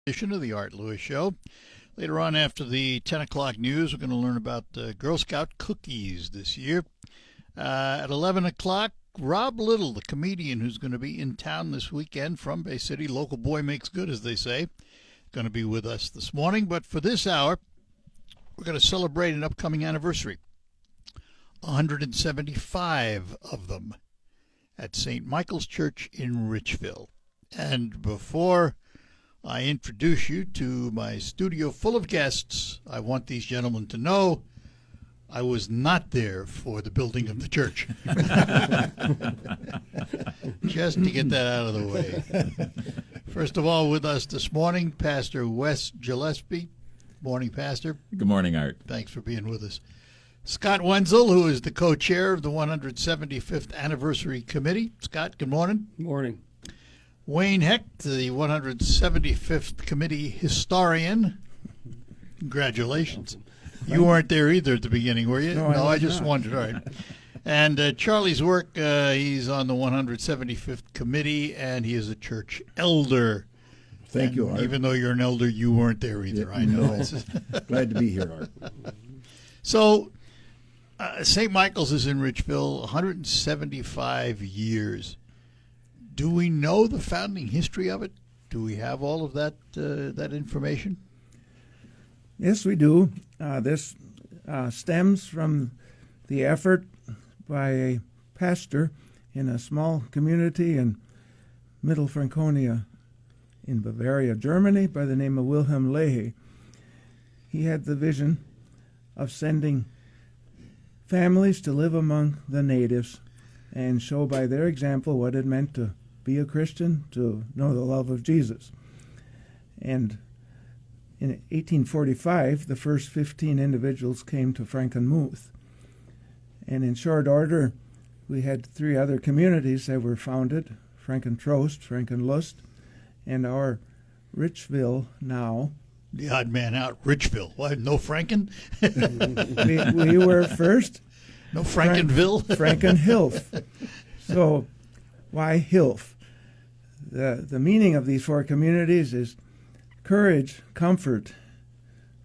Edition of the Art Lewis Show. Later on, after the 10 o'clock news, we're going to learn about Girl Scout cookies this year. At 11 o'clock, Rob Little, the comedian who's going to be in town this weekend from Bay City, local boy makes good, as they say, going to be with us this morning. But for this hour, we're going to celebrate an upcoming anniversary. 175 of them at St. Michael's Church in Richville. And before I introduce you to my studio full of guests, I want these gentlemen to know I was not there for the building of the church. Just to get that out of the way. First of all, with us this morning, Pastor Wes Gillespie. Morning, Pastor. Good morning, Art. Thanks for being with us. Scott Wenzel, who is the co-chair of the 175th Anniversary Committee. Scott, good morning. Good morning. Wayne Hecht, the 175th Committee historian. Congratulations. You weren't there either at the beginning, were you? No, I just wondered. All right. And Charlie's work, he's on the 175th Committee, and he is a church elder. Thank you, Art. Even though you're an elder, you weren't there either. Yeah, I know. No. Glad to be here, Art. So, St. Michael's is in Richville, 175 years. Do we know the founding history of it? Do we have all of that information? Yes, we do. This stems from the effort by a pastor in a small community in Middle Franconia in Bavaria, Germany, by the name of Wilhelm Leahy. He had the vision of sending families to live among the natives and show by their example what it meant to be a Christian, to know the love of Jesus. And in 1845, the first 15 individuals came to Frankenmuth. And in short order, we had 3 other communities that were founded, Frankentrost, Frankenlust, and our Richville now. The odd man out, Richville. What, no Franken? we were first. No Frankenville? Frankenhilf. So why Hilf? The meaning of these 4 communities is courage, comfort.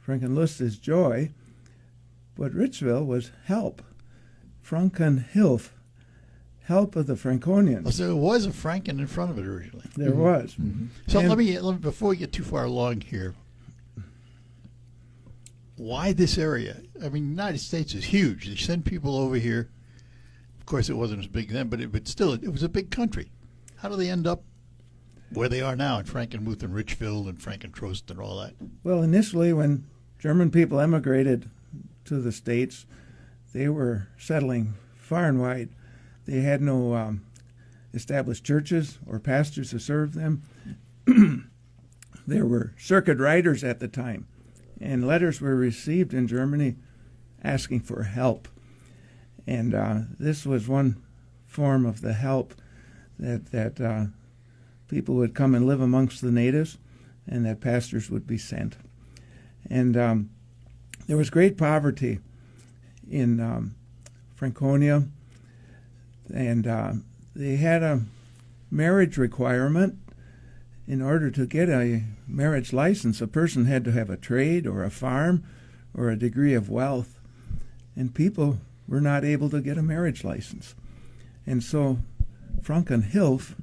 Frankenlust is joy. But Richville was help. Frankenhilf, help of the Franconians. Well, so there was a Franken in front of it originally. There was. Mm-hmm. So let me, before we get too far along here, why this area? I mean, the United States is huge. They send people over here. Of course, it wasn't as big then, but it was a big country. How do they end up where they are now in Frankenmuth and Richville and Frankentrost and all that? Well, initially, when German people emigrated to the States, they were settling far and wide. They had no established churches or pastors to serve them. There were circuit riders at the time, and letters were received in Germany asking for help. And this was one form of the help that people would come and live amongst the natives, and that pastors would be sent. And there was great poverty in Franconia, and they had a marriage requirement. In order to get a marriage license, a person had to have a trade or a farm or a degree of wealth, and people were not able to get a marriage license. And so Frankenhilf,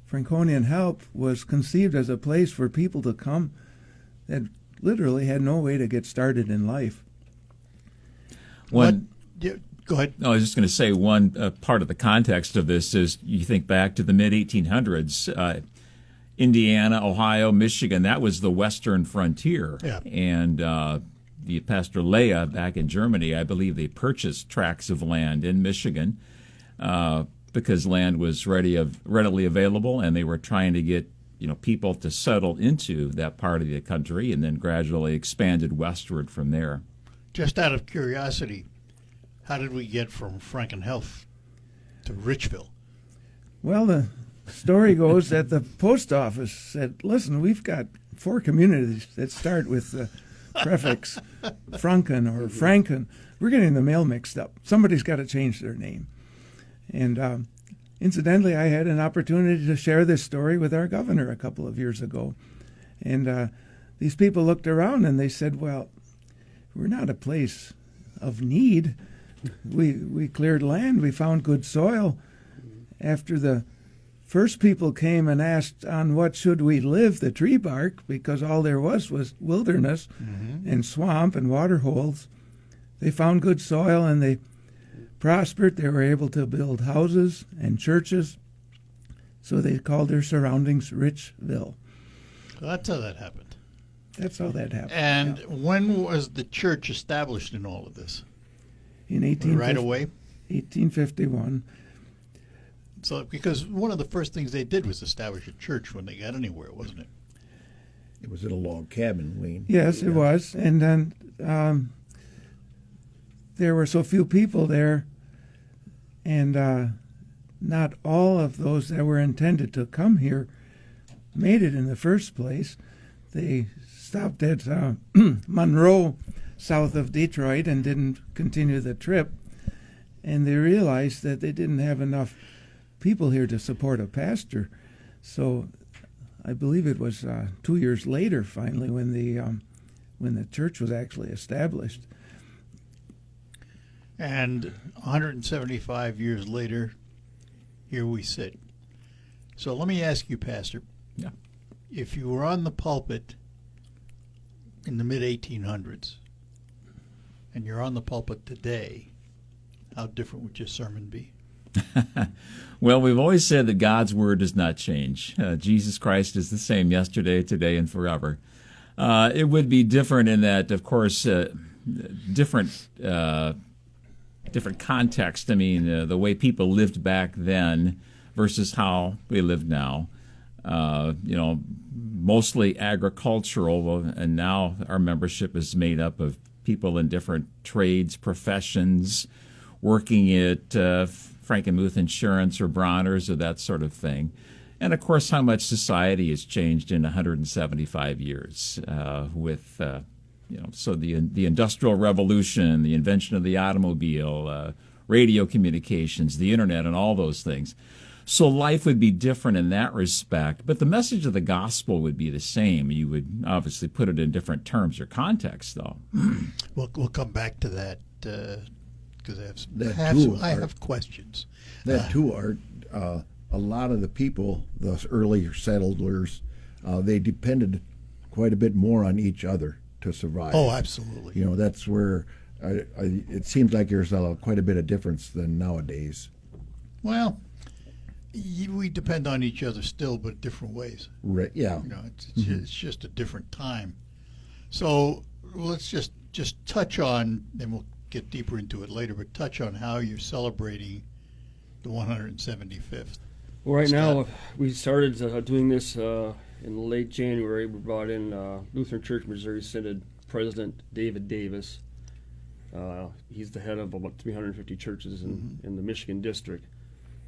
Franconian help, was conceived as a place for people to come that literally had no way to get started in life. Go ahead. No, I was just going to say one part of the context of this is you think back to the mid-1800s, Indiana, Ohio, Michigan, that was the western frontier. Yeah. And the Pastor Leah back in Germany, I believe they purchased tracts of land in Michigan because land was readily available, and they were trying to get people to settle into that part of the country, and then gradually expanded westward from there. Just out of curiosity, how did we get from Frankenhilf to Richville? Well, the story goes that the post office said, listen, we've got 4 communities that start with the prefix Franken or Franken. We're getting the mail mixed up. Somebody's got to change their name. And incidentally, I had an opportunity to share this story with our governor a couple of years ago. And these people looked around and they said, well, we're not a place of need. We cleared land. We found good soil. After the first people came and asked on what should we live, the tree bark, because all there was wilderness and swamp and water holes. They found good soil and they prospered. They were able to build houses and churches. So they called their surroundings Richville. That's how that happened. That's how that happened. And when was the church established in all of this? In Right away? 1851. So, because one of the first things they did was establish a church when they got anywhere, wasn't it? It was in a log cabin, Wayne. Yes, it was. And then there were so few people there, and not all of those that were intended to come here made it in the first place. They stopped at Monroe, south of Detroit, and didn't continue the trip. And they realized that they didn't have enough people here to support a pastor. So I believe it was 2 years later, finally, when the church was actually established. And 175 years later, here we sit. So let me ask you, Pastor. Yeah. If you were on the pulpit in the mid-1800s and you're on the pulpit today, how different would your sermon be? Well, we've always said that God's word does not change. Jesus Christ is the same yesterday, today, and forever. It would be different in that, of course, different context. I mean, the way people lived back then versus how we live now. Mostly agricultural, and now our membership is made up of people in different trades, professions, working at Frankenmuth Insurance or Bronner's or that sort of thing. And, of course, how much society has changed in 175 years with, so the Industrial Revolution, the invention of the automobile, radio communications, the Internet, and all those things. So life would be different in that respect, but the message of the gospel would be the same. You would obviously put it in different terms or context, though. We'll come back to that because I have questions. That too, Art. A lot of the people, the earlier settlers, they depended quite a bit more on each other to survive. Oh, absolutely. That's where it seems like there's quite a bit of difference than nowadays. Well, we depend on each other still, but different ways. Right? Yeah. It's just a different time. So let's just touch on, and we'll get deeper into it later, but touch on how you're celebrating the 175th. Well, right now, we started doing this in late January. We brought in Lutheran Church Missouri Synod President David Davis. He's the head of about 350 churches in the Michigan district.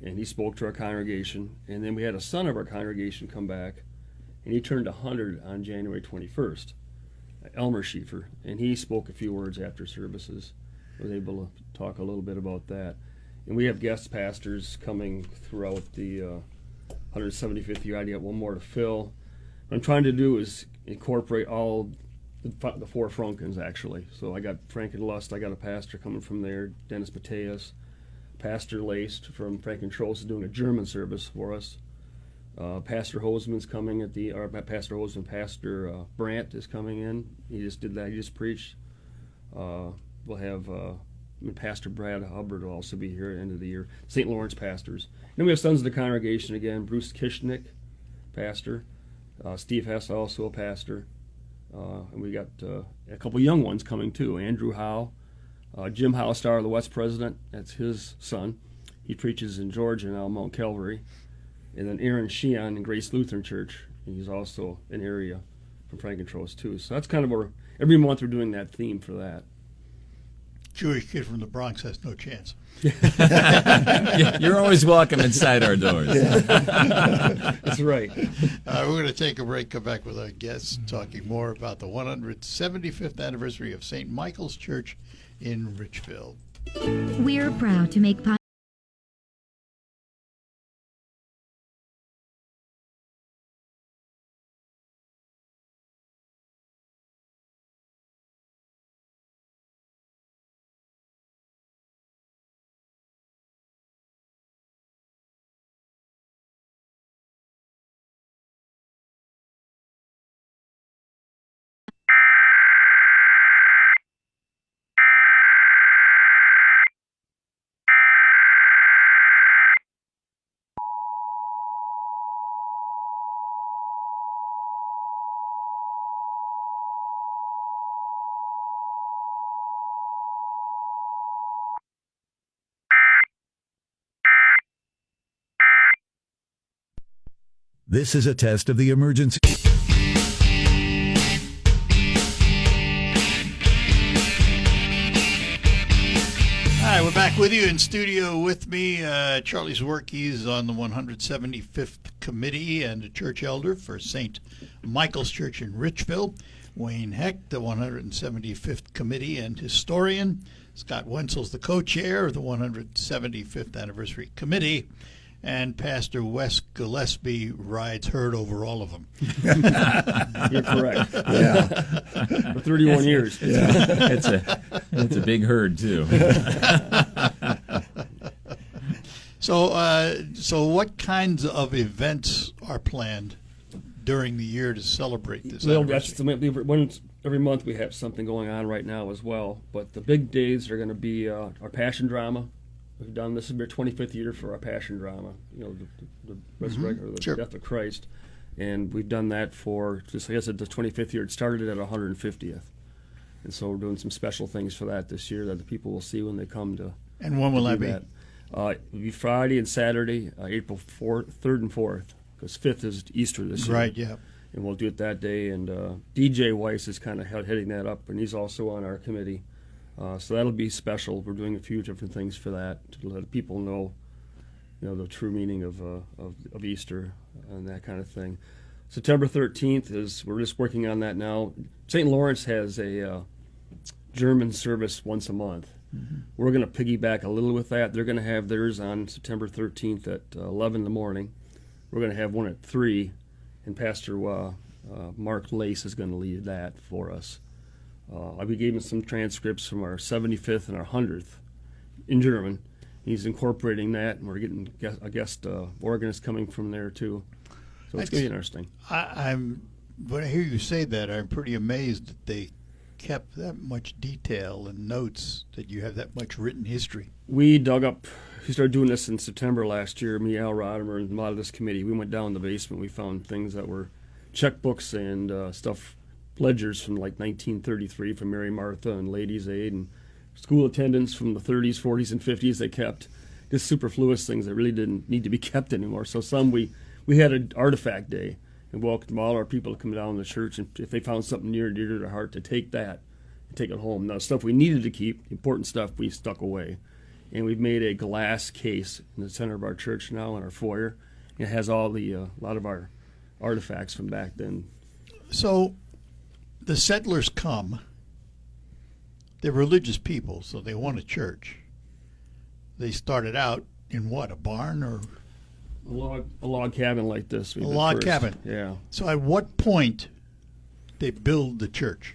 And he spoke to our congregation. And then we had a son of our congregation come back, and he turned 100 on January 21st, Elmer Schieffer. And he spoke a few words after services. I was able to talk a little bit about that. And we have guest pastors coming throughout the 175th year. I got one more to fill. What I'm trying to do is incorporate all the four Frunkens, actually. So I got Frankenlust, I got a pastor coming from there, Dennis Mateus. Pastor Laced from Frankentrost is doing a German service for us. Pastor Hoseman's coming Pastor Hoseman, Pastor Brandt is coming in. He just did that. He just preached. We'll have Pastor Brad Hubbard will also be here at the end of the year. St. Lawrence pastors. Then we have Sons of the Congregation again. Bruce Kishnick, pastor. Steve Hess, also a pastor. And we got a couple young ones coming too. Andrew Howe. Jim Howstar, the West president, that's his son. He preaches in Georgia now, Mount Calvary. And then Aaron Sheehan in Grace Lutheran Church. He's also an area from Frankentrost too. So that's kind of every month we're doing that theme for that. Jewish kid from the Bronx has no chance. You're always welcome inside our doors. That's right. We're going to take a break, come back with our guests, talking more about the 175th anniversary of St. Michael's Church in Richville. We're proud to make This is a test of the emergency. Hi, we're back with you in studio with me. Charlie Zwerke's on the 175th Committee and a church elder for St. Michael's Church in Richville. Wayne Heck, the 175th Committee and historian. Scott Wenzel's the co-chair of the 175th Anniversary Committee. And Pastor Wes Gillespie rides herd over all of them. You're correct. Yeah. For 31 years. It's a big herd too. So what kinds of events are planned during the year to celebrate this Well, anniversary? every month we have something going on right now as well. But the big days are going to be our Passion Drama. We've done this is our 25th year for our Passion Drama. You know, the resurrection or the Sure. death of Christ, and we've done that for just I guess at the 25th year. It started at 150th, and so we're doing some special things for that this year that the people will see when they come to. And when will do that be? It'll be Friday and Saturday, April 3rd and 4th, because 5th is Easter this year. Right, yeah. And we'll do it that day. And DJ Weiss is kind of heading that up, and he's also on our committee. So that'll be special. We're doing a few different things for that to let people know, the true meaning of Easter and that kind of thing. September 13th we're just working on that now. St. Lawrence has a German service once a month. Mm-hmm. We're going to piggyback a little with that. They're going to have theirs on September 13th at 11 in the morning. We're going to have one at 3, and Pastor Mark Lace is going to lead that for us. We gave him some transcripts from our 75th and our 100th in German. He's incorporating that, and we're getting a guest organist coming from there too. So it's going to be interesting. When I hear you say that, I'm pretty amazed that they kept that much detail and notes, that you have that much written history. We started doing this in September last year, me, Al Rodimer, and a lot of this committee. We went down in the basement. We found things that were checkbooks and stuff, ledgers from like 1933 from Mary Martha and Ladies' Aid, and school attendance from the 30s, 40s, and 50s they kept. Just superfluous things that really didn't need to be kept anymore. So some we had an artifact day and welcomed all our people to come down to the church, and if they found something near and dear to their heart, to take that and take it home. Now, stuff we needed to keep, important stuff, we stuck away. And we've made a glass case in the center of our church now in our foyer. It has all the a lot of our artifacts from back then. So the settlers come. They're religious people, so they want a church. They started out in what, a barn or a log cabin like this. A log cabin. Yeah. So at what point they build the church?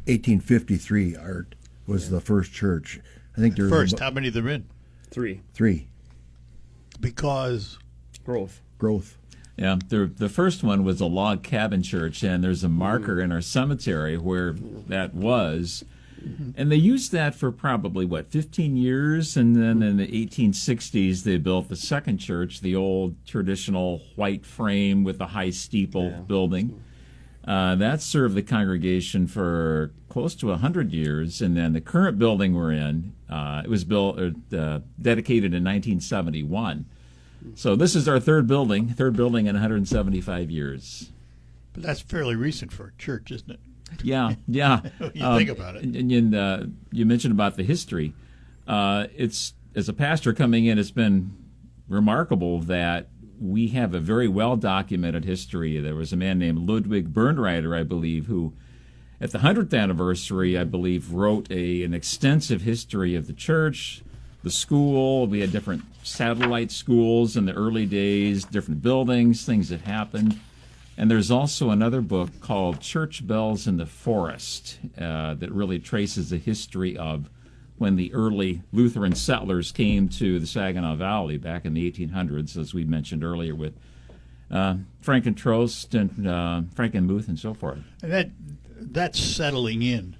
1853, Art, was the first church. I think there was First, how many are there in? 3. Because Growth. Yeah, the first one was a log cabin church, and there's a marker in our cemetery where that was. And they used that for probably, 15 years? And then in the 1860s, they built the second church, the old traditional white frame with the high steeple building. That served the congregation for close to 100 years. And then the current building we're in, it was dedicated in 1971. So this is our third building in 175 years. But that's fairly recent for a church, isn't it? Yeah. When you think about it. And you mentioned about the history. It's, as a pastor coming in, it's been remarkable that we have a very well-documented history. There was a man named Ludwig Bernreiter, I believe, who at the 100th anniversary, I believe, wrote an extensive history of the church, the school. We had different satellite schools in the early days, different buildings, things that happened. And there's also another book called Church Bells in the Forest that really traces the history of when the early Lutheran settlers came to the Saginaw Valley back in the 1800s, as we mentioned earlier, with Frankentrost and Frankenmuth and so forth. And that settling in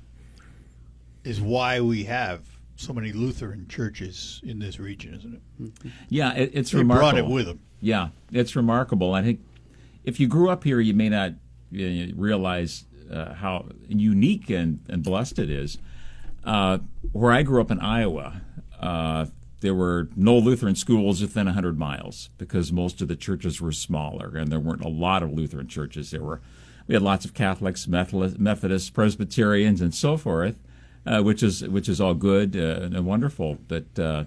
is why we have so many Lutheran churches in this region, isn't it? Yeah, it's they remarkable. They brought it with them. Yeah, it's remarkable. I think if you grew up here, you may not realize how unique and blessed it is. Where I grew up in Iowa, there were no Lutheran schools within 100 miles because most of the churches were smaller, and there weren't a lot of Lutheran churches. We had lots of Catholics, Methodists, Presbyterians, and so forth, which is all good and wonderful. But a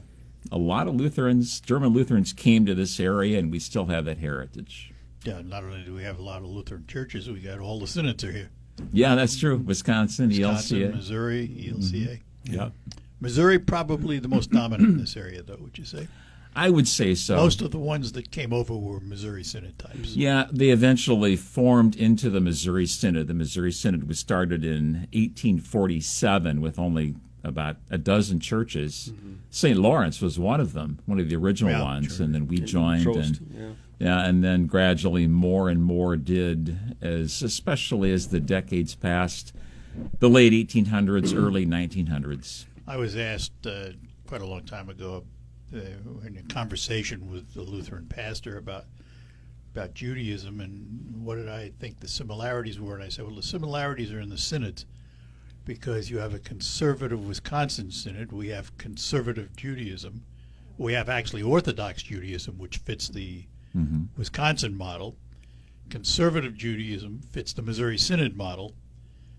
lot of Lutherans, German Lutherans, came to this area, and we still have that heritage. Yeah, not only do we have a lot of Lutheran churches, we got all the synods are here. Yeah, that's true. Wisconsin, ELCA. Missouri, ELCA. Mm-hmm. Yeah. Missouri probably the most dominant in this area, though, would you say? I would say so. Most of the ones that came over were Missouri Synod types. Yeah, they eventually formed into the Missouri Synod. The Missouri Synod was started in 1847 with only about a dozen churches. Mm-hmm. St. Lawrence was one of them, one of the original ones, and then we joined. And then gradually more and more did, especially as the decades passed, the late 1800s, early 1900s. I was asked quite a long time ago in a conversation with a Lutheran pastor about Judaism and what did I think the similarities were. And I said, well, the similarities are in the synods because you have a conservative Wisconsin synod. We have conservative Judaism. We have actually Orthodox Judaism, which fits the Wisconsin model. Conservative Judaism fits the Missouri Synod model.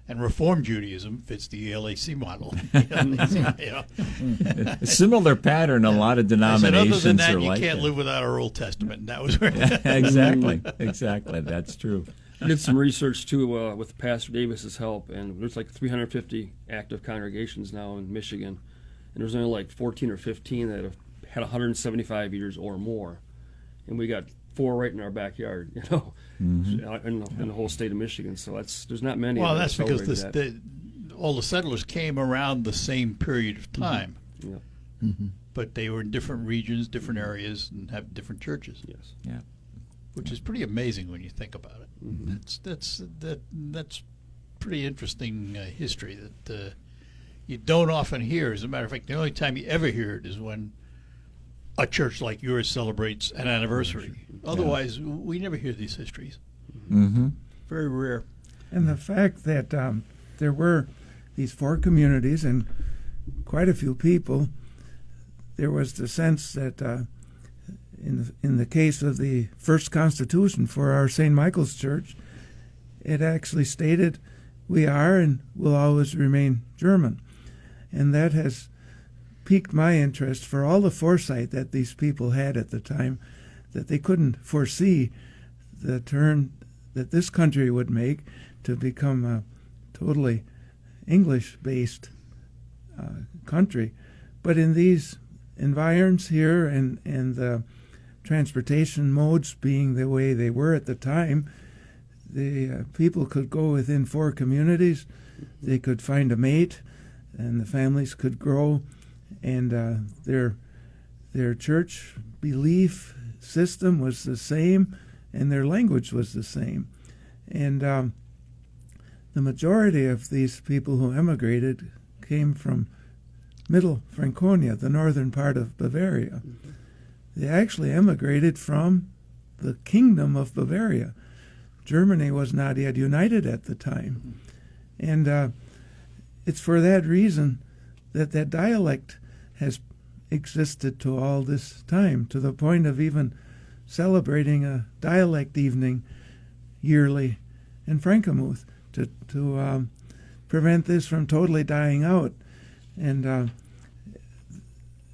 And Reform Judaism fits the LAC model. A similar pattern. A lot of denominations other than that, are like you can't live without our Old Testament. And that was where exactly. That's true. I did some research too with Pastor Davis's help, and there's like 350 active congregations now in Michigan, and there's only like 14 or 15 that have had 175 years or more, and we got 4 right in our backyard, in the whole state of Michigan. So there's not many. Well, that's because all the settlers came around the same period of time. Yeah. Mm-hmm. But they were in different regions, different areas, and have different churches. Yes. Yeah. Which is pretty amazing when you think about it. Mm-hmm. That's pretty interesting history that you don't often hear. As a matter of fact, the only time you ever hear it is when a church like yours celebrates an anniversary. Otherwise, we never hear these histories. Mm-hmm. Very rare. And the fact that there were these 4 communities and quite a few people, there was the sense that in the case of the first constitution for our St. Michael's Church, it actually stated, we are and will always remain German. And that has piqued my interest for all the foresight that these people had at the time, that they couldn't foresee the turn that this country would make to become a totally English-based country. But in these environs here and the transportation modes being the way they were at the time, the people could go within 4 communities, they could find a mate, and the families could grow, and their church belief system was the same, and their language was the same. And the majority of these people who emigrated came from Middle Franconia, the northern part of Bavaria. Mm-hmm. They actually emigrated from the Kingdom of Bavaria. Germany was not yet united at the time. Mm-hmm. And it's for that reason that dialect has existed to all this time, to the point of even celebrating a dialect evening yearly in Frankenmuth to prevent this from totally dying out. And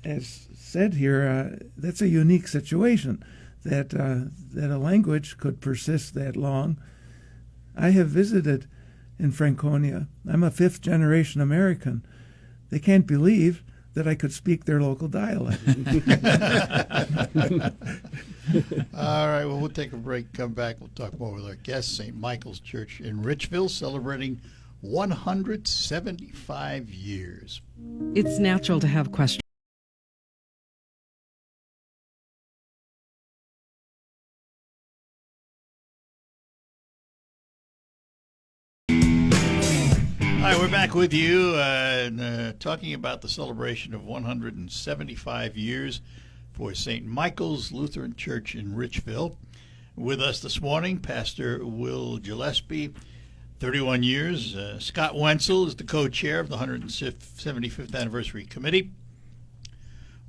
as said here, that's a unique situation that a language could persist that long. I have visited in Franconia. I'm a 5th-generation American. They can't believe that I could speak their local dialect. All right, well, we'll take a break, come back, we'll talk more with our guest, St. Michael's Church in Richville, celebrating 175 years. It's natural to have questions. Hi, we're back with you talking about the celebration of 175 years for St. Michael's Lutheran Church in Richville. With us this morning, Pastor Will Gillespie, 31 years. Scott Wenzel is the co-chair of the 175th Anniversary Committee.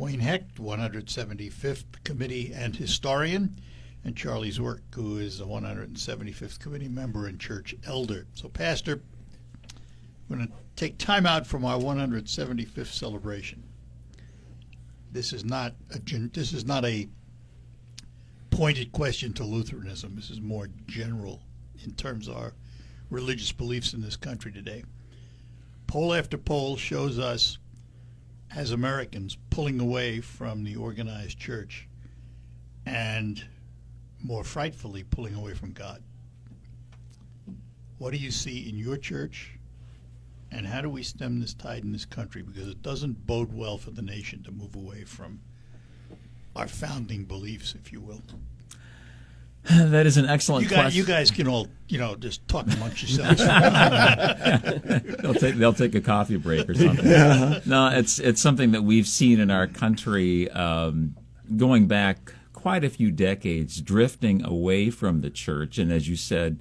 Wayne Hecht, 175th Committee and historian, and Charlie Zwerk, who is the 175th Committee member and church elder. So, Pastor, we're going to take time out from our 175th celebration. This is not a pointed question to Lutheranism. This is more general in terms of our religious beliefs in this country today. Poll after poll shows us, as Americans, pulling away from the organized church and, more frightfully, pulling away from God. What do you see in your church, and how do we stem this tide in this country? Because it doesn't bode well for the nation to move away from our founding beliefs, if you will. That is an excellent question. You guys can all, just talk amongst yourselves. They'll take a coffee break or something. Yeah. No, it's something that we've seen in our country going back quite a few decades, drifting away from the church. And as you said,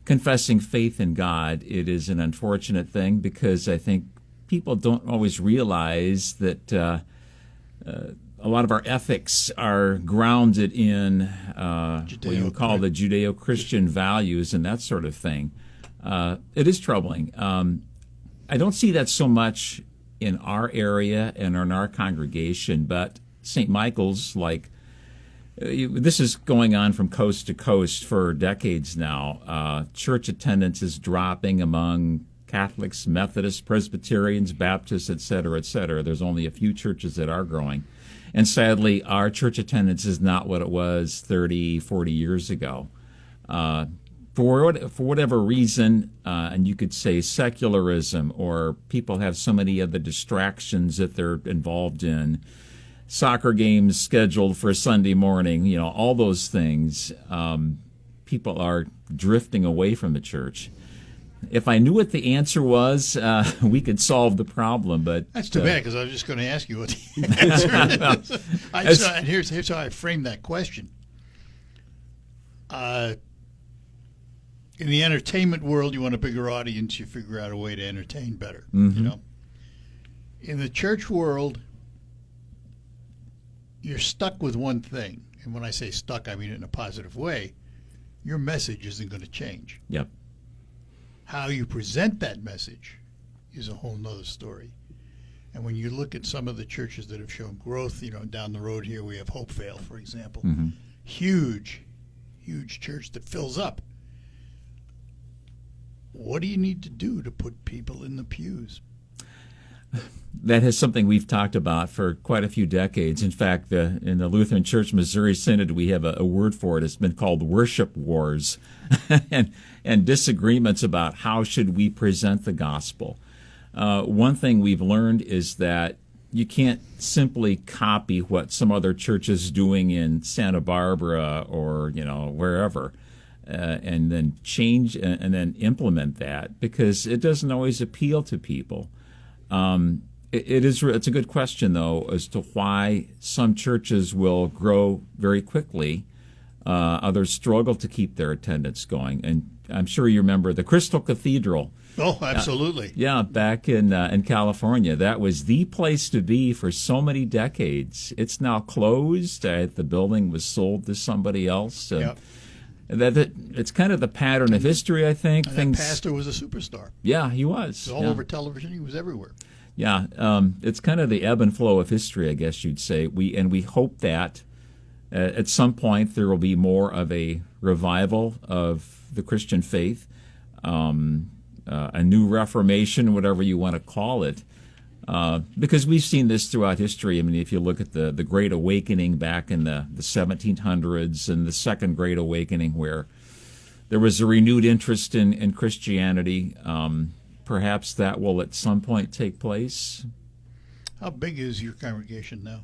confessing faith in God, it is an unfortunate thing because I think people don't always realize that a lot of our ethics are grounded in what you would call the Judeo-Christian values and that sort of thing. It is troubling. I don't see that so much in our area and in our congregation, but St. Michael's, this is going on from coast to coast for decades now. Church attendance is dropping among Catholics, Methodists, Presbyterians, Baptists, et cetera, et cetera. There's only a few churches that are growing. And sadly, our church attendance is not what it was 30, 40 years ago. For whatever reason, and you could say secularism, or people have so many other distractions that they're involved in, soccer games scheduled for Sunday morning, all those things, people are drifting away from the church. If I knew what the answer was, we could solve the problem. But that's too bad, because I was just going to ask you what the answer is. And here's how I framed that question. In the entertainment world, you want a bigger audience. You figure out a way to entertain better. Mm-hmm. In the church world, you're stuck with one thing. And when I say stuck, I mean it in a positive way. Your message isn't going to change. Yep. How you present that message is a whole nother story. And when you look at some of the churches that have shown growth, down the road here we have Hopevale, for example. Mm-hmm. Huge church that fills up. What do you need to do to put people in the pews? That is something we've talked about for quite a few decades. In fact, in the Lutheran Church Missouri Synod, we have a word for it. It's been called worship wars and disagreements about how should we present the gospel. One thing we've learned is that you can't simply copy what some other church is doing in Santa Barbara or wherever, and then change and then implement that, because it doesn't always appeal to people. It's a good question, though, as to why some churches will grow very quickly. Others struggle to keep their attendance going. And I'm sure you remember the Crystal Cathedral. Oh, absolutely. Back in California. That was the place to be for so many decades. It's now closed. The building was sold to somebody else. Yep. It's kind of the pattern of history, I think. And that pastor was a superstar. Yeah, he was. He was all over television. He was everywhere. Yeah, it's kind of the ebb and flow of history, I guess you'd say. We hope that at some point there will be more of a revival of the Christian faith, a new reformation, whatever you want to call it, because we've seen this throughout history. I mean, if you look at the Great Awakening back in the 1700s and the Second Great Awakening, where there was a renewed interest in Christianity, perhaps that will at some point take place. How big is your congregation now?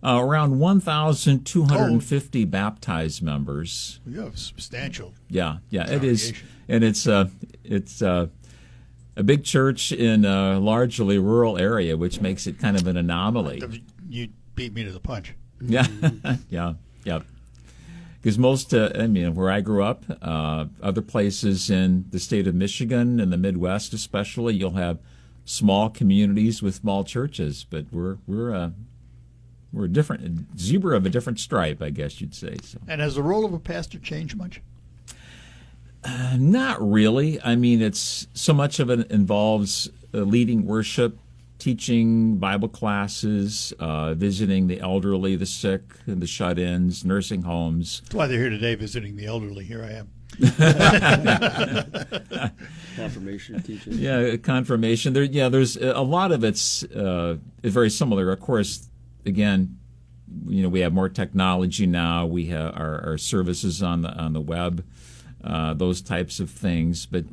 Around 1,250 baptized members. You have substantial. Yeah, it is, and it's a big church in a largely rural area, which makes it kind of an anomaly. You beat me to the punch. Yeah, yeah. Because most, where I grew up, other places in the state of Michigan and the Midwest especially, you'll have small communities with small churches. But we're we're different, zebra of a different stripe, I guess you'd say. So. And has the role of a pastor changed much? Not really. I mean, it's so much of it involves leading worship, teaching Bible classes, visiting the elderly, the sick, and the shut-ins, nursing homes. That's why they're here today, visiting the elderly. Here I am. Confirmation teaching. Yeah, confirmation. There's a lot of it's very similar. Of course, again, we have more technology now. We have our services on the web, those types of things. But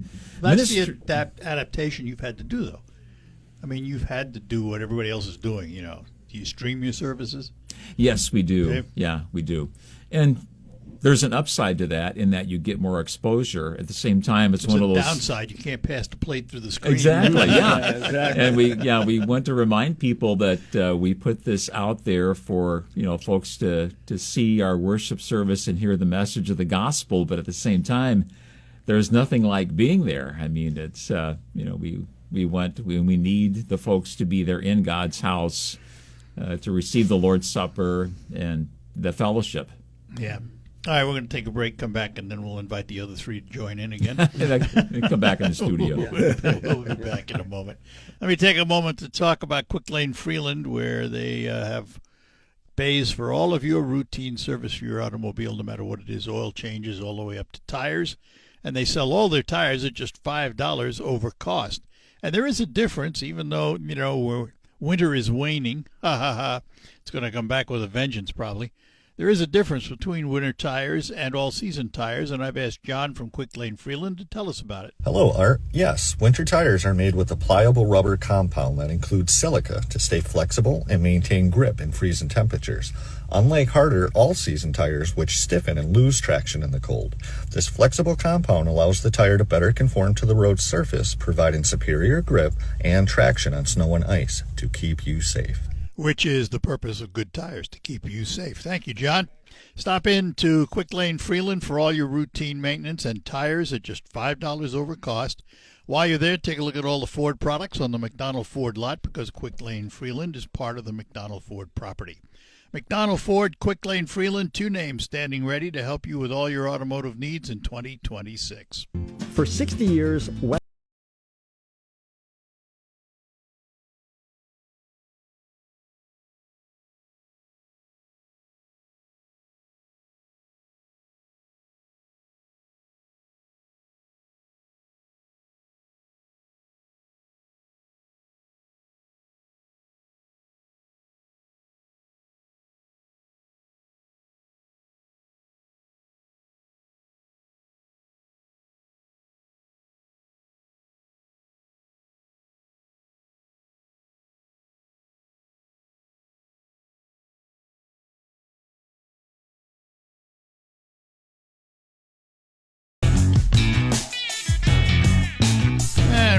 that's the adaptation you've had to do, though. I mean, you've had to do what everybody else is doing. Do you stream your services? Yes, we do. Okay. Yeah, we do. And there's an upside to that in that you get more exposure. At the same time, it's one of those downside. You can't pass the plate through the screen. Exactly. Yeah. Exactly. And we want to remind people that we put this out there for folks to see our worship service and hear the message of the gospel. But at the same time, there's nothing like being there. I mean, it's we need the folks to be there in God's house to receive the Lord's Supper and the fellowship. Yeah. All right, we're going to take a break, come back, and then we'll invite the other three to join in again. Come back in the studio. We'll be back in a moment. Let me take a moment to talk about Quick Lane Freeland, where they have bays for all of your routine service for your automobile, no matter what it is, oil changes all the way up to tires. And they sell all their tires at just $5 over cost. And there is a difference, even though, winter is waning. It's going to come back with a vengeance, probably. There is a difference between winter tires and all-season tires, and I've asked John from Quick Lane Freeland to tell us about it. Hello, Art. Yes, winter tires are made with a pliable rubber compound that includes silica to stay flexible and maintain grip in freezing temperatures. Unlike harder all-season tires, which stiffen and lose traction in the cold, this flexible compound allows the tire to better conform to the road surface, providing superior grip and traction on snow and ice to keep you safe. Which is the purpose of good tires, to keep you safe. Thank you, John. Stop in to Quick Lane Freeland for all your routine maintenance and tires at just $5 over cost. While you're there, take a look at all the Ford products on the McDonald Ford lot, because Quick Lane Freeland is part of the McDonald Ford property. McDonald Ford, Quick Lane Freeland, two names standing ready to help you with all your automotive needs in 2026. For 60 years,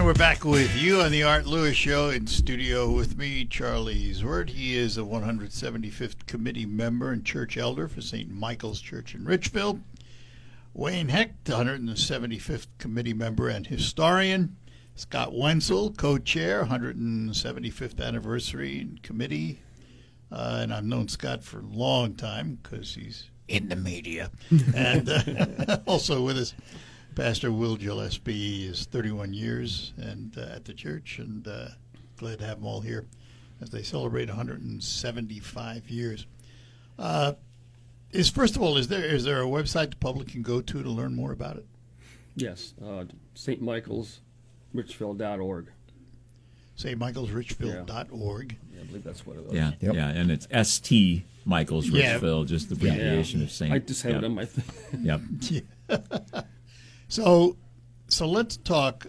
We're back with you on the Art Lewis Show. In studio with me, Charlie Zwart. He is a 175th committee member and church elder for St. Michael's Church in Richfield. Wayne Hecht, 175th committee member and historian. Scott Wenzel, co-chair, 175th anniversary committee. And I've known Scott for a long time because he's in the media. And also with us, Pastor Will Gillespie is 31 years and at the church, and glad to have them all here as they celebrate 175 years. First of all, is there a website the public can go to learn more about it? Yes, stmichaelsrichfield.org. stmichaelsrichfield.org. Yeah, I believe that's what it was. Yeah, Yep. yeah, and it's St. Michael's Richfield, just the abbreviation of St. I just have it on my Yep. So let's talk